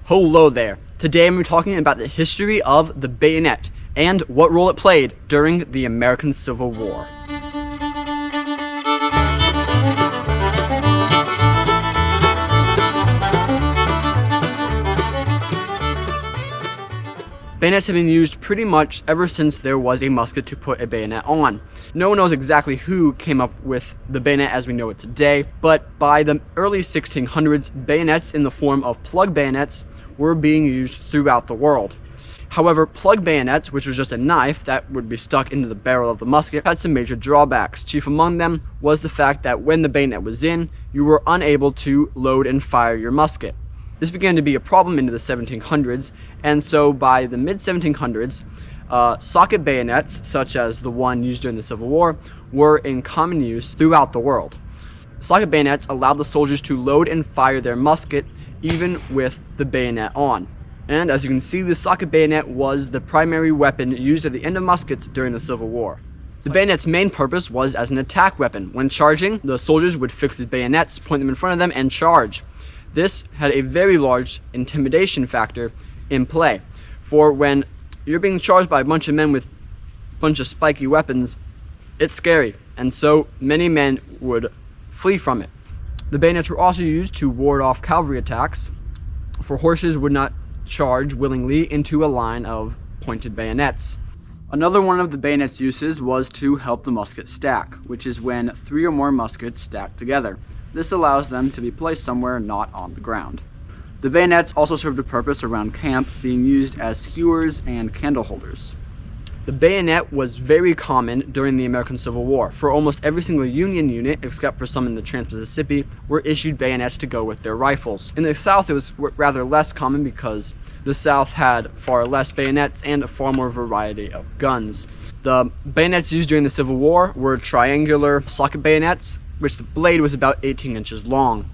Hello there. Today I'm talking about the history of the bayonet and what role it played during the American Civil War. Bayonets have been used pretty much ever since there was a musket to put a bayonet on. No one knows exactly who came up with the bayonet as we know it today, but by the early 1600s, bayonets in the form of plug bayonets were being used throughout the world. However, plug bayonets, which was just a knife that would be stuck into the barrel of the musket, had some major drawbacks. Chief among them was the fact that when the bayonet was in, you were unable to load and fire your musket. This began to be a problem into the 1700s, and so by the mid-1700s, socket bayonets, such as the one used during the Civil War, were in common use throughout the world. Socket bayonets allowed the soldiers to load and fire their musket even with the bayonet on. And as you can see, the socket bayonet was the primary weapon used at the end of muskets during the Civil War. The bayonet's main purpose was as an attack weapon. When charging, the soldiers would fix these bayonets, point them in front of them, and charge. This had a very large intimidation factor in play, for when you're being charged by a bunch of men with a bunch of spiky weapons, it's scary, and so many men would flee from it. The bayonets were also used to ward off cavalry attacks, for horses would not charge willingly into a line of pointed bayonets. Another one of the bayonet's uses was to help the musket stack, which is when 3 or more muskets stack together. This allows them to be placed somewhere not on the ground. The bayonets also served a purpose around camp, being used as hewers and candle holders. The bayonet was very common during the American Civil War, for almost every single Union unit, except for some in the Trans-Mississippi, were issued bayonets to go with their rifles. In the South, it was rather less common because the South had far less bayonets and a far more variety of guns. The bayonets used during the Civil War were triangular socket bayonets, which the blade was about 18 inches long.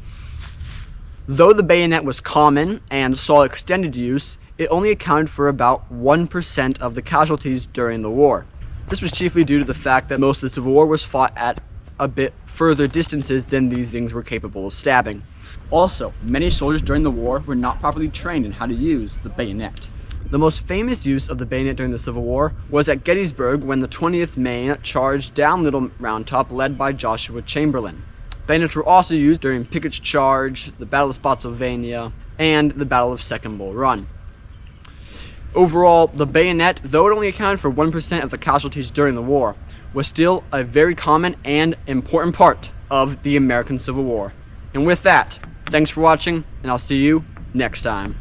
Though the bayonet was common and saw extended use, it only accounted for about 1% of the casualties during the war. This was chiefly due to the fact that most of the Civil War was fought at a bit further distances than these things were capable of stabbing. Also, many soldiers during the war were not properly trained in how to use the bayonet. The most famous use of the bayonet during the Civil War was at Gettysburg when the 20th Maine charged down Little Round Top, led by Joshua Chamberlain. Bayonets were also used during Pickett's Charge, the Battle of Spotsylvania, and the Battle of Second Bull Run. Overall, the bayonet, though it only accounted for 1% of the casualties during the war, was still a very common and important part of the American Civil War. And with that, thanks for watching, and I'll see you next time.